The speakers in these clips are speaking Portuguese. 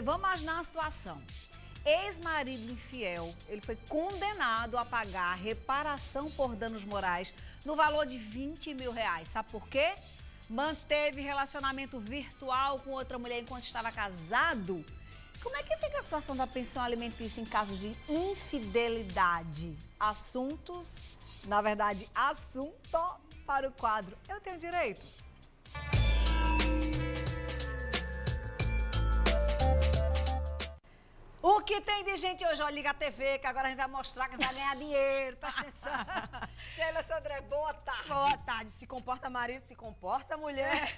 vamos imaginar a situação. Ex-marido infiel, ele foi condenado a pagar reparação por danos morais no valor de R$20.000. Sabe por quê? Manteve relacionamento virtual com outra mulher enquanto estava casado. Como é que fica a situação da pensão alimentícia em casos de infidelidade? Assunto para o quadro Eu Tenho Direito. O que tem de gente hoje? Olha, liga a TV, que agora a gente vai mostrar que a gente vai ganhar dinheiro. Presta atenção. Sheila Sandré, boa tarde. Boa tarde. Se comporta marido, se comporta mulher.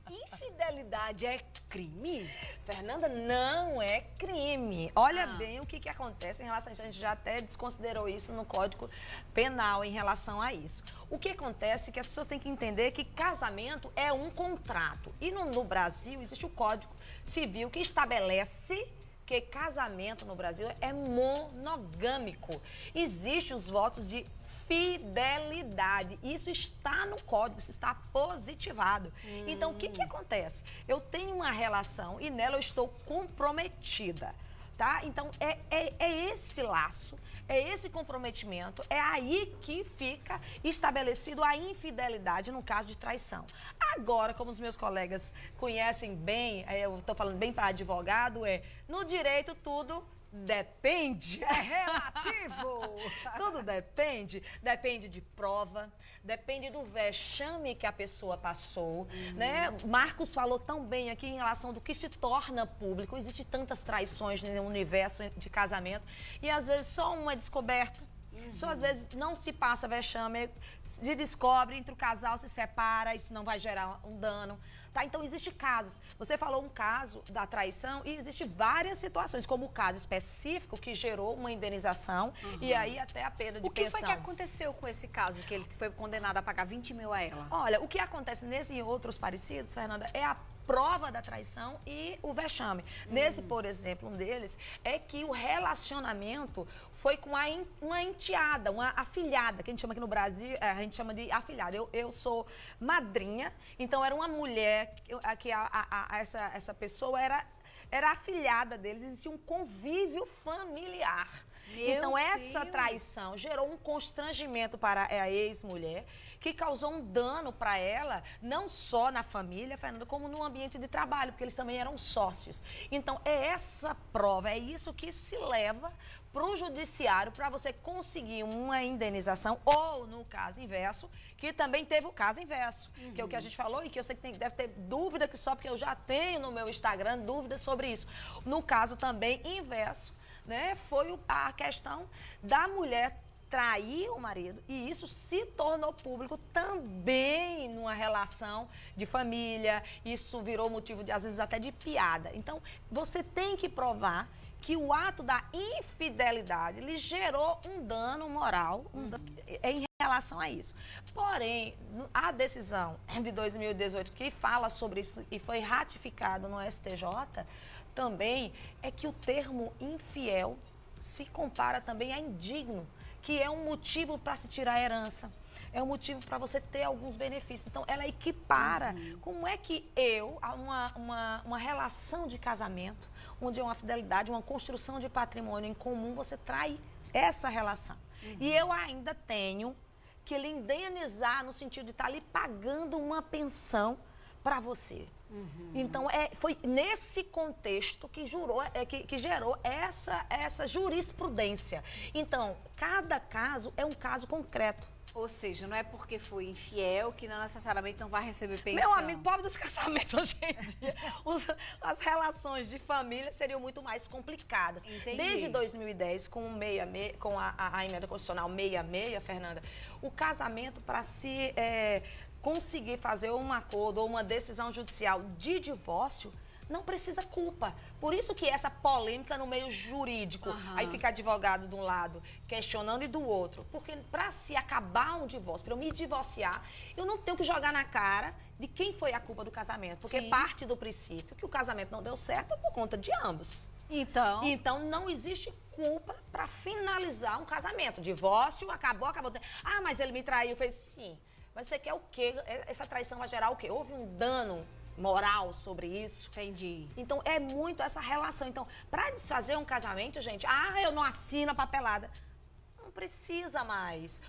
Infidelidade é crime? Fernanda, não é crime. Olha bem o que acontece em relação a isso. A gente já até desconsiderou isso no Código Penal em relação a isso. O que acontece é que as pessoas têm que entender que casamento é um contrato. E no Brasil existe o Código Civil que estabelece que casamento no Brasil é monogâmico. Existem os votos de fidelidade. Isso está no código, isso está positivado. Então, o que acontece? Eu tenho uma relação e nela eu estou comprometida, tá? Então, é esse laço, é esse comprometimento, é aí que fica estabelecido a infidelidade no caso de traição. Agora, como os meus colegas conhecem bem, eu estou falando bem para advogado, no direito tudo depende. É relativo. Tudo depende. Depende de prova, depende do vexame que a pessoa passou, né? Marcos falou tão bem aqui em relação do que se torna público. Existem tantas traições no universo de casamento e às vezes só uma é descoberta. Só às vezes não se passa vexame, se descobre, entre o casal se separa, isso não vai gerar um dano, tá? Então, existem casos. Você falou um caso da traição e existem várias situações, como o caso específico que gerou uma indenização e aí até a perda de pensão. O que foi que aconteceu com esse caso, que ele foi condenado a pagar R$20.000 a ela? Olha, o que acontece nesses e outros parecidos, Fernanda, é a prova da traição e o vexame. Nesse, por exemplo, um deles é que o relacionamento foi com uma enteada, uma afilhada, que a gente chama aqui no Brasil, a gente chama de afilhada. Eu sou madrinha, então era uma mulher que essa pessoa era afilhada deles, existia um convívio familiar. Então, essa traição gerou um constrangimento para a ex-mulher, que causou um dano para ela, não só na família, Fernanda, como no ambiente de trabalho, porque eles também eram sócios. Então, é essa prova, é isso que se leva para o judiciário para você conseguir uma indenização, ou no caso inverso, que também teve o caso inverso, que é o que a gente falou e que eu sei que deve ter dúvida, que só porque eu já tenho no meu Instagram dúvidas sobre isso. No caso também inverso, né, foi a questão da mulher trair o marido e isso se tornou público também numa relação de família, isso virou motivo de, às vezes, até de piada. Então, você tem que provar que o ato da infidelidade lhe gerou um dano moral em relação a isso. Porém, a decisão de 2018 que fala sobre isso e foi ratificada no STJ também é que o termo infiel se compara também a indigno, que é um motivo para se tirar a herança, é um motivo para você ter alguns benefícios. Então, ela equipara como é que uma relação de casamento, onde é uma fidelidade, uma construção de patrimônio em comum, você trai essa relação. E eu ainda tenho que lhe indenizar no sentido de estar lhe pagando uma pensão para você. Então, foi nesse contexto que gerou essa jurisprudência. Então, cada caso é um caso concreto. Ou seja, não é porque foi infiel que não necessariamente não vai receber pensão. Meu amigo, pobre dos casamentos hoje em dia, as relações de família seriam muito mais complicadas. Entendi. Desde 2010, com a emenda constitucional 66, Fernanda, o casamento para se conseguir fazer um acordo ou uma decisão judicial de divórcio, não precisa culpa. Por isso que essa polêmica no meio jurídico, aí fica advogado de um lado questionando e do outro. Porque para se acabar um divórcio, para eu me divorciar, eu não tenho que jogar na cara de quem foi a culpa do casamento. Porque parte do princípio que o casamento não deu certo por conta de ambos. Então não existe culpa para finalizar um casamento. Divórcio, acabou. Mas ele me traiu. Eu falei, sim. Mas você quer o quê? Essa traição vai gerar o quê? Houve um dano moral sobre isso. Entendi. Então, é muito essa relação. Então, para desfazer um casamento, gente, eu não assino a papelada. Não precisa mais.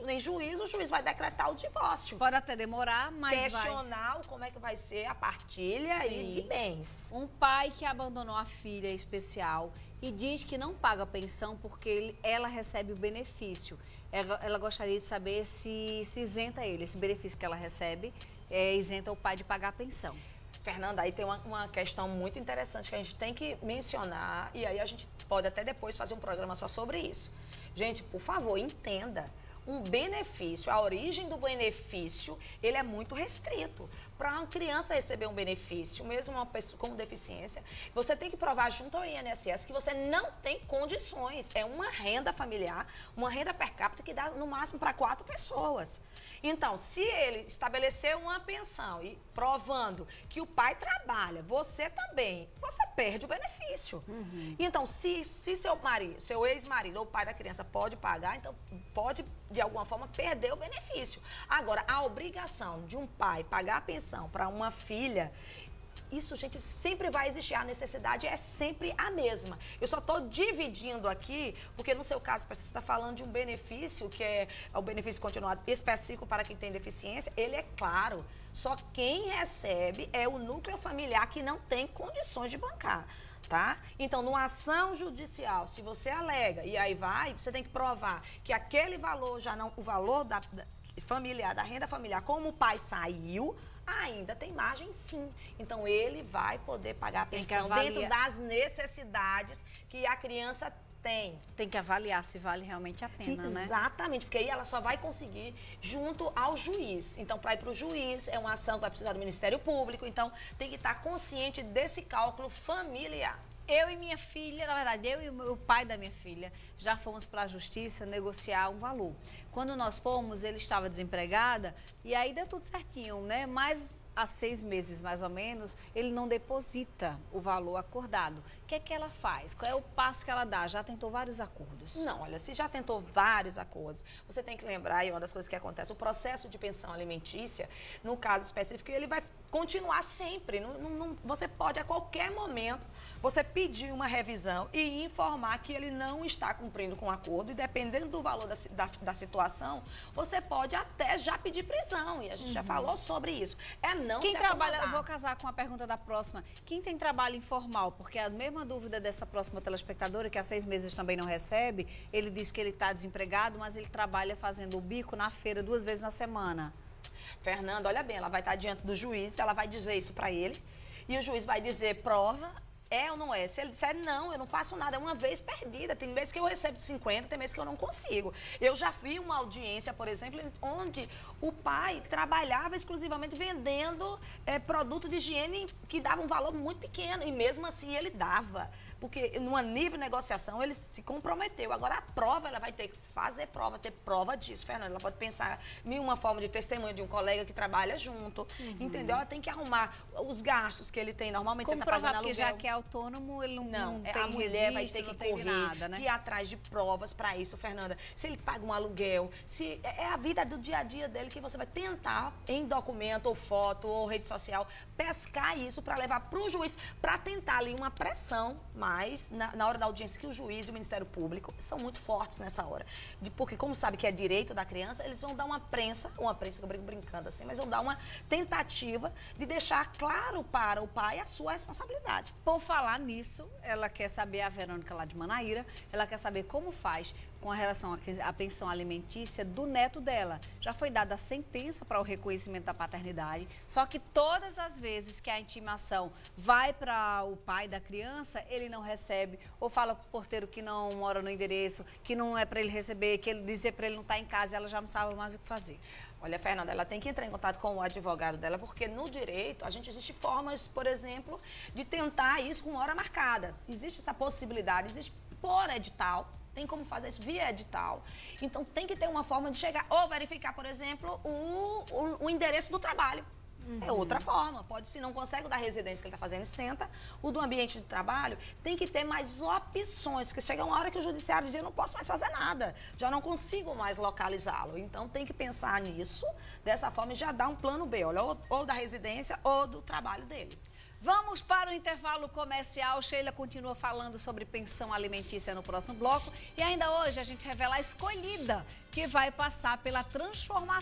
Em juízo, o juiz vai decretar o divórcio. Pode até demorar, mas questionar como é que vai ser a partilha de bens. Um pai que abandonou a filha especial e diz que não paga pensão porque ela recebe o benefício. Ela gostaria de saber se isenta ele, esse benefício que ela recebe, isenta o pai de pagar a pensão. Fernanda, aí tem uma questão muito interessante que a gente tem que mencionar e aí a gente pode até depois fazer um programa só sobre isso. Gente, por favor, entenda. Um benefício, a origem do benefício, ele é muito restrito. Para uma criança receber um benefício, mesmo uma pessoa com deficiência, você tem que provar junto ao INSS que você não tem condições. É uma renda familiar, uma renda per capita que dá no máximo para 4 pessoas. Então, se ele estabeleceu uma pensão e provando que o pai trabalha, você também, você perde o benefício. Então, se seu marido, seu ex-marido ou o pai da criança pode pagar, então pode, de alguma forma, perder o benefício. Agora, a obrigação de um pai pagar a pensão para uma filha, isso, gente, sempre vai existir. A necessidade é sempre a mesma. Eu só estou dividindo aqui, porque no seu caso, você está falando de um benefício, que é o benefício continuado específico para quem tem deficiência, ele é claro. Só quem recebe é o núcleo familiar que não tem condições de bancar. Tá? Então, numa ação judicial, se você alega e aí você tem que provar que aquele valor já não, o valor da familiar, da renda familiar, como o pai saiu, ainda tem margem sim. Então, ele vai poder pagar a pensão dentro das necessidades que a criança tem. Tem que avaliar se vale realmente a pena, né? Exatamente, porque aí ela só vai conseguir junto ao juiz. Então, para ir para o juiz, é uma ação que vai precisar do Ministério Público. Então, tem que estar consciente desse cálculo familiar. Eu e minha filha, na verdade, eu e o pai da minha filha, já fomos para a justiça negociar um valor. Quando nós fomos, ele estava desempregada e aí deu tudo certinho, né? Mas há 6 meses, mais ou menos, ele não deposita o valor acordado. O que é que ela faz? Qual é o passo que ela dá? Já tentou vários acordos? Não, olha, se já tentou vários acordos, você tem que lembrar, e uma das coisas que acontece, o processo de pensão alimentícia, no caso específico, ele vai continuar sempre. Você pode, a qualquer momento, você pedir uma revisão e informar que ele não está cumprindo com o acordo e dependendo do valor da situação, você pode até já pedir prisão. E a gente já falou sobre isso. Quem trabalha, eu vou casar com a pergunta da próxima. Quem tem trabalho informal? Porque a mesma dúvida dessa próxima telespectadora, que há 6 meses também não recebe, ele diz que ele está desempregado, mas ele trabalha fazendo o bico na feira 2 vezes na semana. Fernanda, olha bem, ela vai estar diante do juiz, ela vai dizer isso para ele, e o juiz vai dizer, prova, é ou não é? Se ele disser, não, eu não faço nada, é uma vez perdida. Tem vezes que eu recebo 50, tem vezes que eu não consigo. Eu já vi uma audiência, por exemplo, onde o pai trabalhava exclusivamente vendendo produto de higiene que dava um valor muito pequeno. E mesmo assim ele dava. Porque numa nível de negociação ele se comprometeu. Agora a prova, ela vai ter que fazer prova, ter prova disso, Fernanda. Ela pode pensar em uma forma de testemunho de um colega que trabalha junto, entendeu? Ela tem que arrumar os gastos que ele tem. Normalmente você está pagando aluguel. Porque já que é autônomo, ele não tem a mulher vai ter que correr, nada, né? ir atrás de provas para isso, Fernanda. Se ele paga um aluguel, se é a vida do dia a dia dele que você vai tentar, em documento, ou foto, ou rede social, pescar isso para levar para o juiz, para tentar ali uma pressão, mas na hora da audiência que o juiz e o Ministério Público são muito fortes nessa hora. Porque como sabe que é direito da criança, eles vão dar uma prensa que eu brinco brincando assim, mas vão dar uma tentativa de deixar claro para o pai a sua responsabilidade. Por falar nisso, ela quer saber, a Verônica lá de Manaíra, ela quer saber como faz com relação à pensão alimentícia do neto dela. Já foi dada a sentença para o reconhecimento da paternidade, só que todas as vezes que a intimação vai para o pai da criança, ele não recebe, ou fala para o porteiro que não mora no endereço, que não é para ele receber, que ele dizer para ele não estar em casa, ela já não sabe mais o que fazer. Olha, Fernanda, ela tem que entrar em contato com o advogado dela, porque no direito, existe formas, por exemplo, de tentar isso com hora marcada. Existe essa possibilidade, existe por edital, tem como fazer isso via edital. Então, tem que ter uma forma de chegar, ou verificar, por exemplo, o endereço do trabalho. É outra forma. Pode, se não consegue o da residência que ele está fazendo, estenta. O do ambiente de trabalho tem que ter mais opções, porque chega uma hora que o judiciário diz, eu não posso mais fazer nada, já não consigo mais localizá-lo. Então tem que pensar nisso, dessa forma, e já dar um plano B, olha, ou da residência ou do trabalho dele. Vamos para o intervalo comercial. Sheila continua falando sobre pensão alimentícia no próximo bloco. E ainda hoje a gente revela a escolhida que vai passar pela transformação